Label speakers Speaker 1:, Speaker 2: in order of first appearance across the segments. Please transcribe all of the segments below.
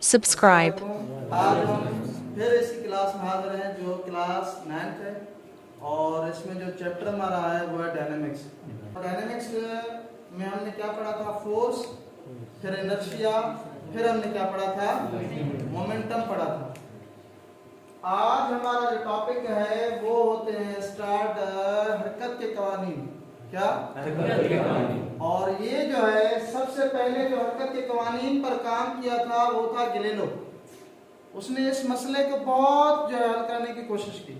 Speaker 1: subscribe।
Speaker 2: आज हम फिर इसी क्लास में हाजिर हैं जो क्लास 9th है और इसमें जो चैप्टर हमारा है वो है डायनेमिक्स। डायनेमिक्स में हमने क्या पढ़ा था? फोर्स, फिर इनर्शिया, फिर हमने क्या पढ़ा था? मोमेंटम पढ़ा था। आज हमारा जो टॉपिक है वो होते हैं स्टार्ट हरकत के कवानीन। क्या? हरकत के कवानीन। और ये जो है सबसे पहले जो हरकत के कवानीन पर काम किया था वो था गैलीलियो। उसने इस मसले को बहुत जो है हल करने की कोशिश की,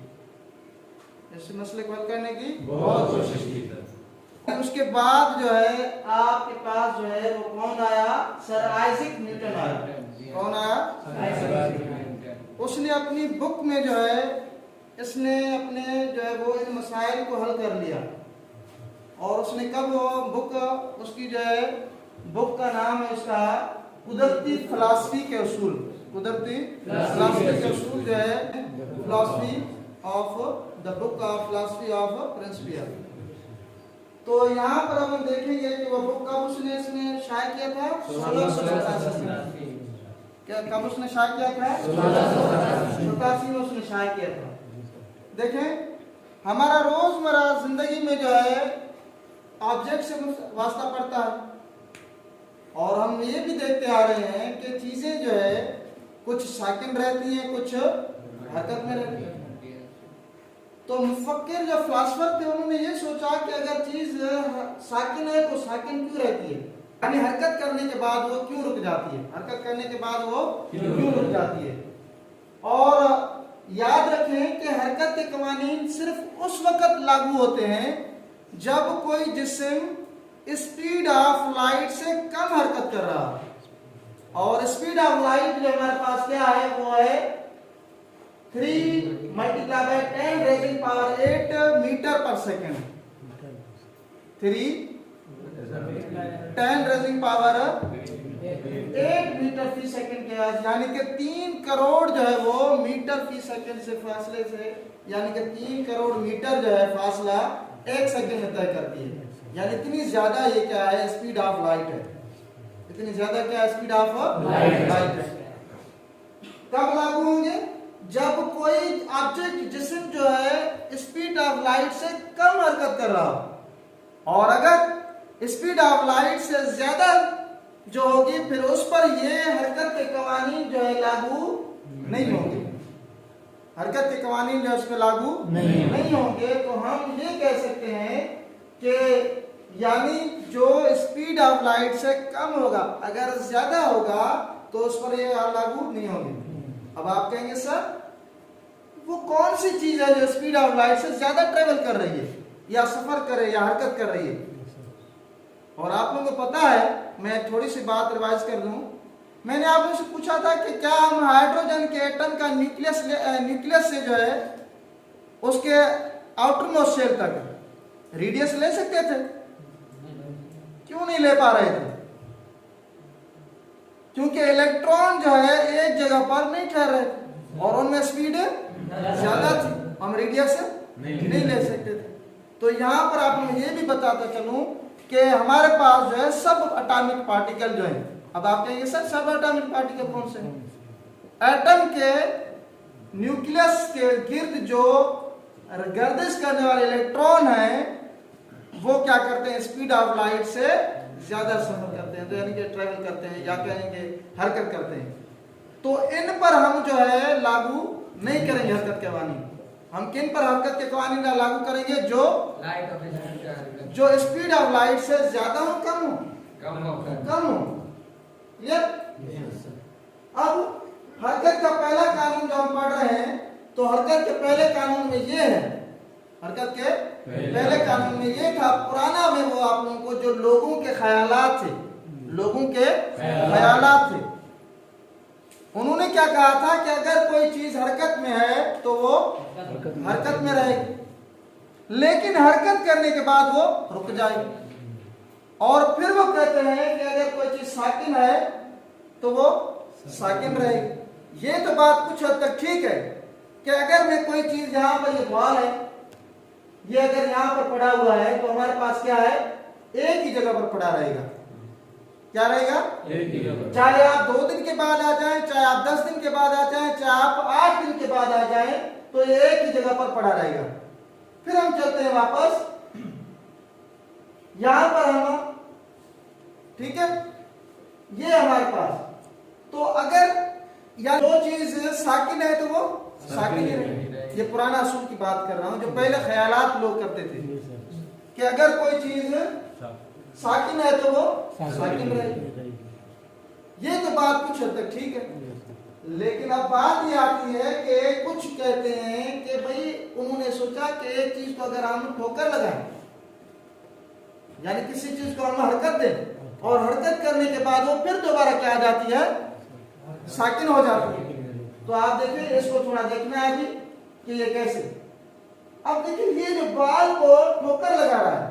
Speaker 2: इस मसले को हल करने की बहुत कोशिश की। उसके बाद जो है आपके पास जो है वो कौन आया? सर आइजैक न्यूटन आया। कौन आया? उसने अपनी बुक में जो है इसने अपने जो है वो इन मसाइल को हल कर लिया। और उसने कब वो बुक, उसकी जो है बुक का नाम है उसका कुदरती फिलॉसफी के उसूल। कुदरती फिलॉसफी के उसूल जो है philosophy of the book of philosophy of Principia. तो यहाँ पर हम देखेंगे कि वो बुक कब उसने इसमें शाया किया था? 1687 में। क्या कब उसने शाया किया था? 1687 में उसने शाया किया था। देखें हमारा रोजमर्रा जिंदगी में जो है ऑब्जेक्ट से वास्ता पड़ता है और हम ये भी देखते आ रहे हैं कि चीजें जो है कुछ साकिन रहती हैं, कुछ हरकत में रहती हैं। तो मुफक्किर जो फिलॉसफर थे उन्होंने ये सोचा कि अगर चीज साकिन है तो साकिन क्यों रहती है, यानी हरकत करने के बाद वो क्यों रुक जाती है, हरकत करने के बाद वो क्यों रुक जाती है। और याद रखें कि हरकत के कवानीन सिर्फ उस वक्त लागू होते हैं जब कोई जिस्म स्पीड ऑफ लाइट से कम हरकत कर रहा है। और स्पीड ऑफ लाइट जो हमारे पास क्या है वो है 3 multiply by 10 raising power 8 metre per second. 3 10 raising power 8 metre फी सेकंड के आज, यानी कि 3 करोड़ जो है वो मीटर फी सेकंड से फासले से, यानी कि 3 करोड़ मीटर जो है फासला 1 सेकंड में तय करती है। यानी इतनी ज्यादा ये क्या है? स्पीड ऑफ लाइट है। इतनी ज्यादा क्या स्पीड ऑफ लाइट है। कब लागू होंगे? जब कोई ऑब्जेक्ट जिस्म जो है स्पीड ऑफ लाइट से कम हरकत कर रहा हो, और अगर स्पीड ऑफ लाइट से ज्यादा जो होगी फिर उस पर ये हरकत के कवानीन जो है लागू नहीं होंगे। हरकत के कवानीन जो उस पर लागू नहीं होंगे। तो हम ये कह सकते हैं कि यानी जो स्पीड ऑफ लाइट से कम होगा, अगर ज्यादा होगा तो उस पर ये लागू नहीं होंगे। अब आप कहेंगे सर वो कौन सी चीज है जो स्पीड ऑफ लाइट से ज्यादा ट्रेवल कर रही है या सफर कर रही है या हरकत कर रही है? और आप लोगों को पता है, मैं थोड़ी सी बात रिवाइज कर दूं। मैंने आप लोगों से पूछा था कि क्या हम हाइड्रोजन के एटम का न्यूक्लियस से जो है उसके आउटर मोस्ट शेल तक रेडियस ले सकते थे? क्यों नहीं ले पा रहे थे? क्योंकि इलेक्ट्रॉन जो है एक जगह पर नहीं ठहर रहे थे और उनमें स्पीड ज्यादा थी, हम रेडियस नहीं ले सकते थे। तो यहाँ पर आप मैं ये भी बताता चलूं कि हमारे पास जो है सब एटॉमिक पार्टिकल जो है, अब आप कहेंगे सर सब एटॉमिक पार्टिकल कौन से हैं? एटम के न्यूक्लियस के गिर्द जो गर्दिश करने वाले इलेक्ट्रॉन हैं वो क्या करते हैं? स्पीड ऑफ लाइट से ज्यादा सफर करते हैं, तो यानी कि ट्रेवल करते हैं या कहेंगे हरकत करते हैं। तो इन पर हम जो है लागू नहीं करेंगे हरकत के कवानीन। हम किन पर हरकत के कवानीन लागू करेंगे? जो स्पीड ऑफ लाइट से ज्यादा हो कम हो। क्लियर? अब हरकत का पहला कानून जो हम पढ़ रहे हैं, तो हरकत के पहले कानून में ये है, हरकत के पहले कानून में ये था, पुराना में वो आप लोगों को जो लोगों के ख्यालात थे, लोगों के ख्यालात थे, उन्होंने क्या कहा था कि अगर कोई चीज हरकत में है तो वो हरकत में रहेगी, लेकिन हरकत करने के बाद वो रुक जाएगी। और फिर वो कहते हैं कि अगर कोई चीज साकिन है तो वो साकिन रहेगी। ये तो बात कुछ हद तक ठीक है कि अगर मैं कोई चीज, यहाँ पर ये बॉल है, ये अगर यहाँ पर पड़ा हुआ है तो हमारे पास क्या है? एक ही जगह पर पड़ा रहेगा। क्या रहेगा? चाहे आप 2 दिन के बाद आ जाएं, चाहे आप 10 दिन के बाद आ जाएं, चाहे आप 8 दिन के बाद आ जाएं, तो ये एक ही जगह पर पड़ा रहेगा। फिर हम चलते हैं वापस यहां पर हम, ठीक है, ये हमारे पास, तो अगर या जो चीज साकिन है तो वो साकिन ही रहेगी। ये पुराना असूल की बात कर रहा हूं, जो पहले ख्यालात लोग करते थे कि अगर कोई चीज साकिन है तो वो साकिन रहेगी। ये तो बात कुछ हद तक ठीक है, लेकिन अब बात ये आती है कि कुछ कहते हैं कि भाई उन्होंने सोचा कि एक चीज को अगर हम ठोकर लगाएं, यानी किसी चीज को हम हरकत दें और हरकत करने के बाद वो फिर दोबारा क्या आ जाती है? साकिन हो जाती है। तो आप देखिए, इसको थोड़ा देखना है अभी कि ये कैसे। अब देखिए, ये जो बाल को ठोकर लगा रहा है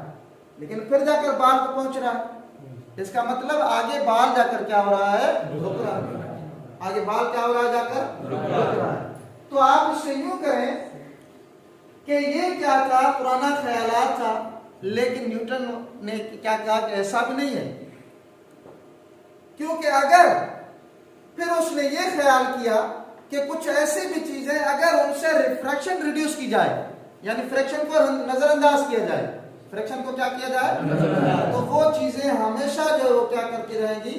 Speaker 2: लेकिन फिर जाकर बाल को पहुंच रहा है, इसका मतलब आगे बाल जाकर क्या हो रहा है? रुक रहा है। आगे बाल क्या हो रहा है? जाकर रुक रहा है। तो आप इससे यूं करें कि ये क्या था? पुराना ख्यालात था, लेकिन न्यूटन ने क्या कहा कि ऐसा भी नहीं है, क्योंकि अगर फिर उसने ये ख्याल किया कि कुछ ऐसी भी चीजें अगर उनसे रिफ्रैक्शन रिड्यूस की जाए, यानी फ्रैक्शन को नजरअंदाज किया जाए, फ्रैक्शन को क्या किया जाए? तो वो चीजें हमेशा जो वो क्या करती रहेंगी?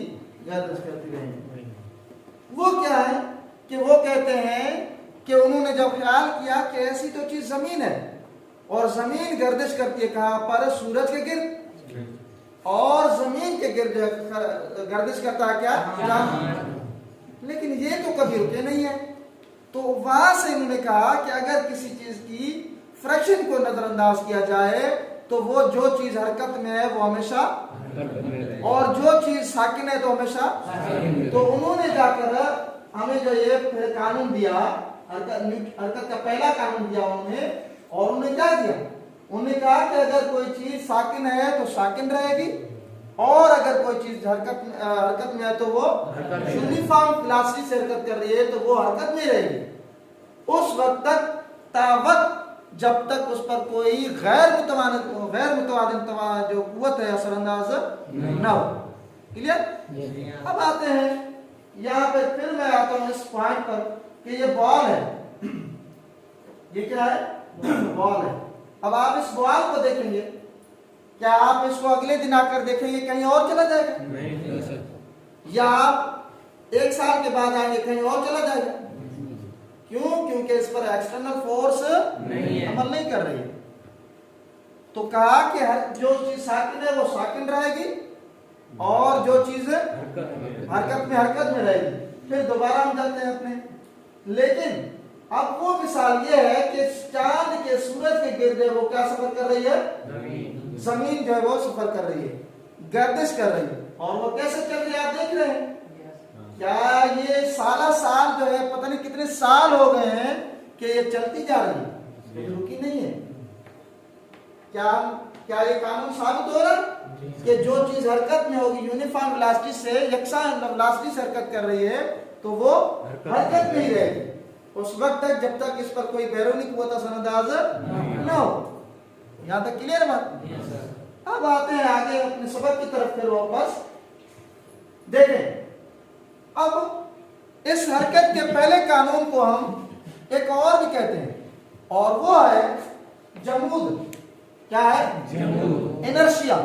Speaker 2: गर्दिश करती रहेंगी। वो क्या है कि वो कहते हैं कि उन्होंने जब ख्याल किया कि ऐसी तो चीज जमीन है और जमीन गर्दिश करती है कहां पर? सूरज के गिर्द, और जमीन के गिर्द गर्दिश करता है क्या? लेकिन ये तो कभी रुके नहीं है। तो वहां से इन्होंने कहा कि अगर किसी चीज की फ्रैक्शन को नजरअंदाज किया जाए तो वो जो चीज हरकत में है वो हमेशा, और जो चीज साकिन है तो हमेशा। तो उन्होंने जाकर हमें जो ये फिर कानून दिया, हरकत का पहला कानून दिया उन्होंने, और उन्होंने क्या दिया? उन्होंने कहा कि अगर कोई चीज साकिन है तो साकिन रहेगी, और अगर कोई चीज हरकत में है तो वो यूनिफॉर्म वेलोसिटी से हरकत कर रही है तो वो हरकत में रहेगी उस वक्त तक, तावत जब तक उस पर कोई गैर मुतवादिन जो कुव्वत है असरअंदाज न हो। क्लियर? अब आते हैं यहाँ पे, फिर मैं आता हूँ इस पॉइंट पर कि ये बॉल है, ये क्या है? बॉल है। अब आप इस बॉल को देखेंगे, क्या आप इसको अगले दिन आकर देखेंगे कहीं और चला जाएगा? नहीं सर। या आप 1 साल के बाद आएंगे कहीं और चला जाएगा? क्यों? क्योंकि इस पर एक्सटर्नल फोर्स अमल नहीं कर रही है। तो कहा कि जो चीज साकिन है वो साकिन रहेगी, और जो चीज हरकत में रहेगी। फिर दोबारा हम जाते हैं अपने, लेकिन अब वो मिसाल ये है कि चांद के सूरज के गिर्द वो क्या सफर कर रही है? जमीन जो है वो सफर कर रही है, गर्दिश कर रही है। और वो कैसे चल रही है आप देख रहे हैं? क्या ये साल जो है, पता नहीं कितने साल हो गए हैं कि ये चलती जा रही है, रुकी नहीं है। क्या ये कानून साबित हो रहा है कि जो चीज हरकत में होगी यूनिफॉर्म वेलोसिटी से, यकसा वेलोसिटी से हरकत कर रही है तो वो हरकत में ही रहेगी उस वक्त तक जब तक इस पर कोई बैरूनी कुव्वत असरअंदाज न हो। यहां तक क्लियर बात? अब आते हैं आगे अपने सबक की तरफ, फिर वापस देखें। अब इस हरकत के पहले कानून को हम एक और भी कहते हैं, और वो है जमूद। क्या है? जमूद, इनर्शिया।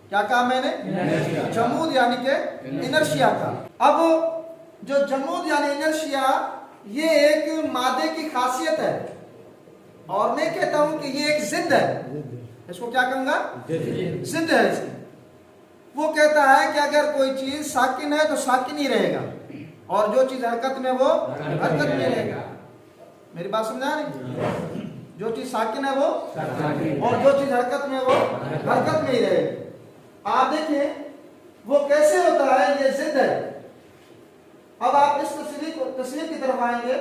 Speaker 2: क्या कहा मैंने? जमूद यानी कि इनर्शिया का। अब जो जमूद यानी इनर्शिया, ये एक मादे की खासियत है, और मैं कहता हूं कि ये एक जिद है। इसको क्या कहूंगा? जिद है इसकी। वो कहता है कि अगर कोई चीज साकिन है तो साकिन ही रहेगा, और जो चीज हरकत में वो हरकत में रहेगा। मेरी बात समझा रही? जो चीज साकिन है वो, और जो चीज हरकत में वो हरकत में ही रहेगी। आप देखें वो कैसे होता है, ये जिद है। अब आप इस तस्वीर की तरफ आएंगे।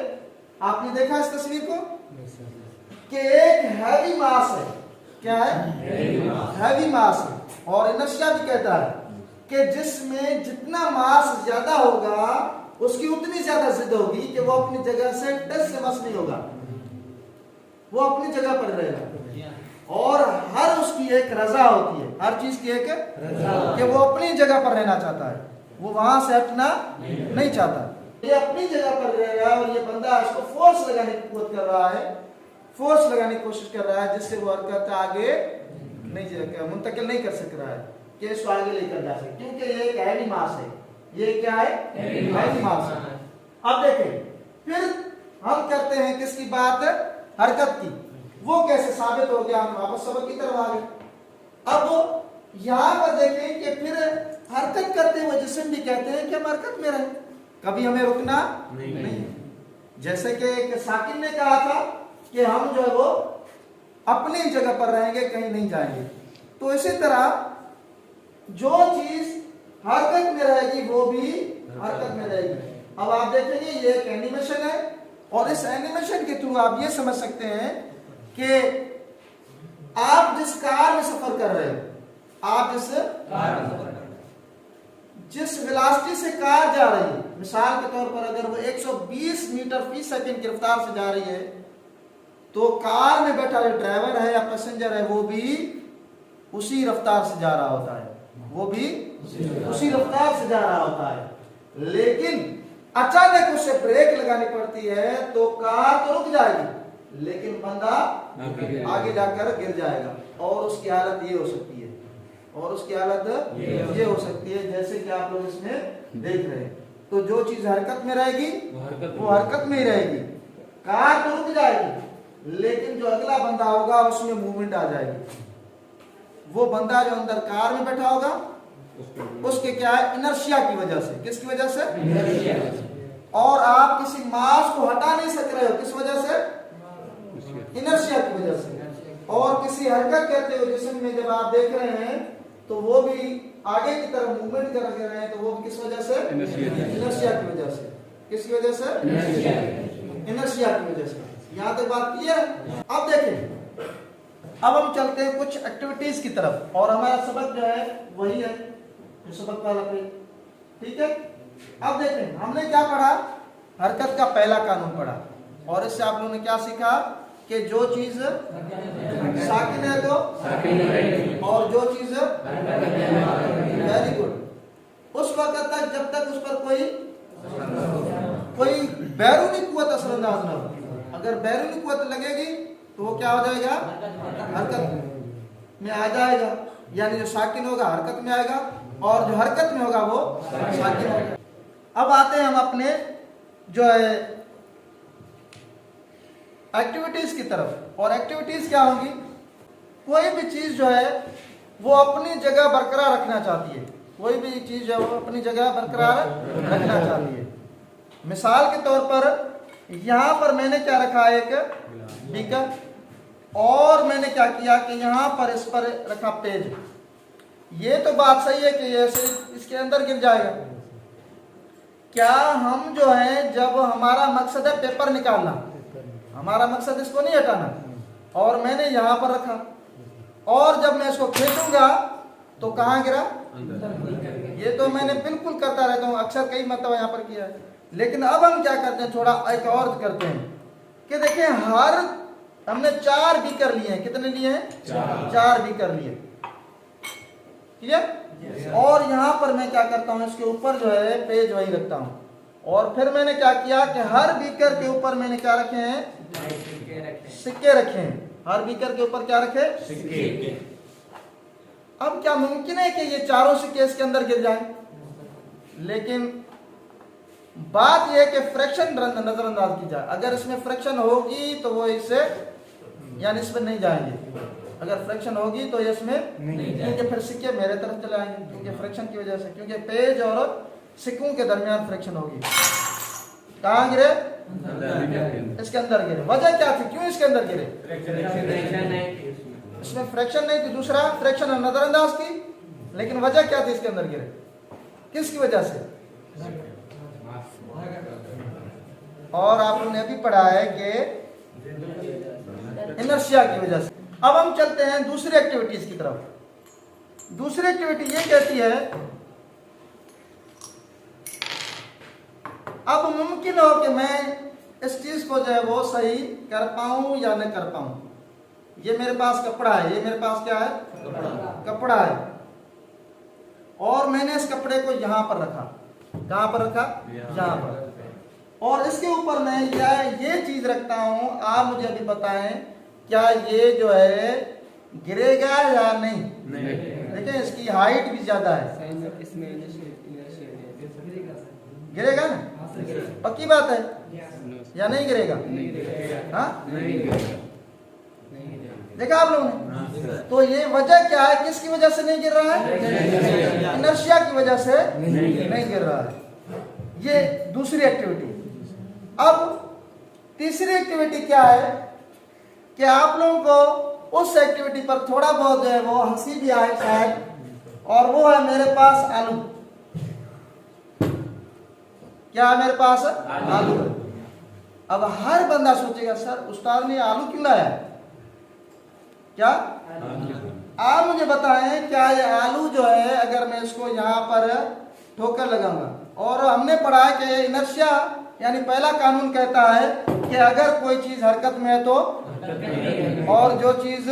Speaker 2: आपने देखा इस तस्वीर को कि एक हैवी मास है। क्या है? हैवी मास है। और इनर्शिया भी कहता है कि जिसमें जितना मास ज्यादा होगा उसकी उतनी ज्यादा जिद होगी कि वो अपनी जगह से टस से मस नहीं होगा, वो अपनी जगह पर रहेगा। और हर उसकी एक रजा होती है, हर चीज की एक रजा कि वो अपनी जगह पर रहना चाहता है, वो वहां से हटना नहीं चाहता। ये अपनी जगह पर रह रहा है और ये बंदा इसको फोर्स लगाने की कोशिश कर रहा है, फोर्स लगाने की कोशिश कर रहा है, जिससे वो हरकत आगे नहीं मुंतकिल नहीं कर सक रहा है कि इसको आगे लेकर जा सके, क्योंकि ये एक हैवी मास है। ये क्या है? हैवी मास है। अब देखें, फिर हम करते हैं किसकी बात? हरकत की। वो कैसे साबित हो गया? हम वापस सबक की तरफ आ गए। अब यहां पर देखें कि फिर हरकत करते हुए जिस्म भी कहते हैं कि हम हरकत में रहे, कभी हमें रुकना नहीं। जैसे कि एक साकिन ने कहा था कि हम जो है वो अपनी जगह पर रहेंगे, कहीं नहीं जाएंगे। तो इसी तरह जो चीज हरकत में रहेगी वो भी हरकत में रहेगी। अब आप देखेंगे ये एक एनिमेशन है और इस एनिमेशन के थ्रू आप ये समझ सकते हैं कि आप जिस कार में सफर कर रहे हो, आप जिस वेलोसिटी से कार जा रही है, मिसाल के तौर पर अगर वो 120 मीटर फी सेकंड की रफ्तार से जा रही है, तो कार में बैठा जो ड्राइवर है या पैसेंजर है वो भी उसी रफ्तार से जा रहा होता है, वो भी उसी रफ्तार से जा रहा होता है। लेकिन अचानक उसे ब्रेक लगानी पड़ती है तो कार तो रुक जाएगी, लेकिन बंदा आगे जाकर गिर जाएगा और उसकी हालत ये हो सकती है, और उसकी हालत ये हो सकती है जैसे कि आप लोग इसमें देख रहे हैं। तो जो चीज हरकत में रहेगी वो हरकत में ही रहेगी। कार तो रुक जाएगी, लेकिन जो अगला बंदा होगा उसमें मूवमेंट आ जाएगी। वो बंदा जो अंदर कार में बैठा होगा उसके क्या है? इनर्शिया की वजह से। किसकी वजह से? और आप किसी मास को हटा नहीं सक रहे हो, किस वजह से? इनर्शिया की वजह से। और किसी हरकत करते हो जिस्म में जब आप देख रहे हैं तो वो भी आगे की तरफ मूवमेंट कर रहे हैं, तो वो भी किस वजह से? इनर्शिया की वजह से। किसकी वजह से? इनर्शिया की वजह से। यहां तक बात क्लियर है? अब देखें, अब हम चलते हैं कुछ एक्टिविटीज की तरफ, और हमारा सबक जो है वही है जो सबक वाला पे, ठीक है। अब देखें, हमने क्या पढ़ा? हरकत का पहला कानून पढ़ा, और इससे आप लोगों ने क्या सीखा कि जो चीज साकिन है तो और जो चीज, वेरी गुड, उस वक्त तक जब तक उस पर कोई बैरूनी कुव्वत असरअंदाज न हो। अगर बैरूनी कुव्वत लगेगी तो वो क्या हो जाएगा? हरकत में आ जाएगा, यानी जो साकिन होगा हरकत में आएगा और जो हरकत में होगा वो साकिन होगा। अब आते हैं हम अपने जो है एक्टिविटीज की तरफ, और एक्टिविटीज क्या होंगी? कोई भी चीज जो है वो अपनी जगह बरकरार रखना चाहती है, कोई भी चीज जो है वो अपनी जगह बरकरार रखना चाहती है। मिसाल के तौर पर यहां पर मैंने क्या रखा है? एक बीकर, और मैंने क्या किया कि यहां पर इस पर रखा पेज। ये तो बात सही है कि ये इसके अंदर गिर जाएगा। क्या हम जो है, जब हमारा मकसद है पेपर निकालना, हमारा मकसद इसको नहीं हटाना, और मैंने यहां पर रखा, और जब मैं इसको खींचूंगा तो कहां गिरा? ये तो मैंने बिल्कुल करता रहता हूं, अक्सर कई मतलब यहां पर किया है। लेकिन अब हम क्या करते हैं, थोड़ा एक और करते हैं कि देखिए, हमने 4 बीकर लिए हैं। कितने लिए हैं? 4 बीकर लिए, ठीक है। और यहां पर मैं क्या करता हूं, इसके ऊपर जो है पेज वही रखता हूं, और फिर मैंने क्या किया कि हर बीकर के ऊपर मैंने क्या रखे हैं? सिक्के रखे हैं। हर बीकर के ऊपर क्या रखे? सिक्के। अब क्या मुमकिन है कि ये चारों सिक्के इसके अंदर गिर जाएं? लेकिन बात यह है कि फ्रैक्शन नजरअंदाज की जाए। अगर इसमें फ्रैक्शन होगी तो वो इससे, यानी इसमें नहीं जाएंगे। अगर फ्रैक्शन होगी तो ये इसमें नहीं, क्योंकि फिर सिक्के मेरे तरफ चले आएंगे, क्योंकि फ्रैक्शन की वजह से, क्योंकि पेज और सिक्कों के दरमियान फ्रैक्शन होगी। कहां गिरे? इसके अंदर गिरे। वजह क्या थी? क्यों इसके अंदर गिरे? इसमें फ्रैक्शन नहीं थी, दूसरा फ्रैक्शन नजरअंदाज की, लेकिन वजह क्या थी इसके अंदर गिरे? किसकी वजह से? और आप लोगों ने भी पढ़ा है कि इनर्शिया की वजह से। अब हम चलते हैं दूसरी एक्टिविटीज की तरफ। दूसरी एक्टिविटी ये कहती है, अब मुमकिन हो कि मैं इस चीज को जो है वो सही कर पाऊं या न कर पाऊं। ये मेरे पास कपड़ा है, ये मेरे पास क्या है, कपड़ा है, और मैंने इस कपड़े को यहाँ पर रखा। कहाँ पर रखा, यहाँ पर, और इसके ऊपर मैं क्या ये चीज रखता हूं। आप मुझे अभी बताएं क्या ये जो है गिरेगा या नहीं? देखिए इसकी हाइट भी ज्यादा है, गिरेगा ना, पक्की बात है या नहीं गिरेगा? हाँ देखा आप लोगों ने? तो ये वजह क्या है, किसकी वजह से नहीं गिर रहा है? इनर्शिया की वजह से नहीं गिर रहा है। ये दूसरी एक्टिविटी। अब तीसरी एक्टिविटी क्या है कि आप लोगों को उस एक्टिविटी पर थोड़ा बहुत जो है वो हंसी भी आए शायद, और वो है मेरे पास आलू। क्या है मेरे पास? आलू। अब हर बंदा सोचेगा सर उस्ताद ने आलू क्यों लाया? क्या आप मुझे बताएं, क्या ये आलू जो है अगर मैं इसको यहाँ पर ठोकर लगाऊंगा, और हमने पढ़ा है कि इनर्शिया यानी पहला कानून कहता है कि अगर कोई चीज हरकत में है तो, और जो चीज,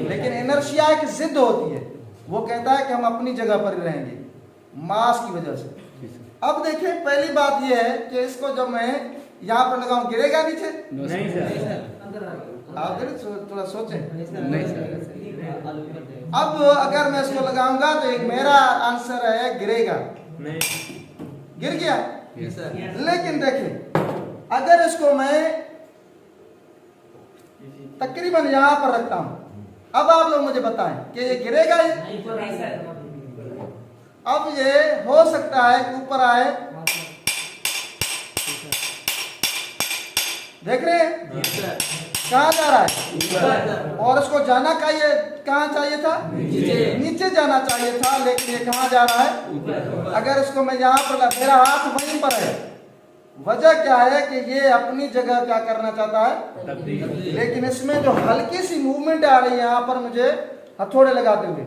Speaker 2: लेकिन इनर्शिया एक जिद होती है, वो कहता है कि हम अपनी जगह पर ही रहेंगे मास की वजह से। अब देखिए पहली बात यह है कि इसको जब मैं यहाँ पर लगाऊं गिरेगा नीचे? नहीं सर। आप थोड़ा सोचें। नहीं सर। अब अगर मैं इसको लगाऊंगा तो एक मेरा आंसर है गिरेगा। नहीं। गिर गया? लेकिन देखिए अगर इसको मैं तकरीबन यहाँ पर रखता हूं, अब आप लोग मुझे बताएं कि ये गिरेगा? ये अब ये हो सकता है कि ऊपर आए, देख रहे हैं कहाँ जा रहा है, और इसको जाना कहाँ चाहिए था? नीचे जाना चाहिए था, लेकिन ये कहाँ जा रहा है? अगर इसको मैं यहाँ पर, मेरा हाथ वहीं पर है, वजह क्या है कि ये अपनी जगह क्या करना चाहता है, लेकिन इसमें जो हल्की सी मूवमेंट आ रही है यहाँ पर मुझे हथौड़े लगाते हुए,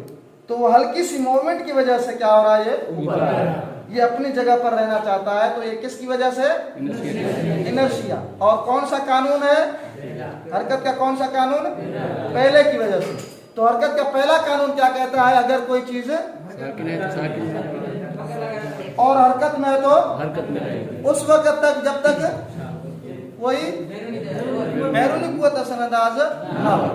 Speaker 2: तो वो हल्की सी मूवमेंट की वजह से क्या हो रहा है, ये ऊपर आ रहा है, ये अपनी जगह पर रहना चाहता है। तो ये किसकी वजह से? इनर्शिया। और कौन सा कानून है हरकत का? कौन सा कानून? पहले की वजह से। तो हरकत का पहला कानून क्या कहता है? अगर कोई चीज और हरकत में है तो उस वक्त तक जब तक कोई बैरूनी कुव्वत असरअंदाज ना हो।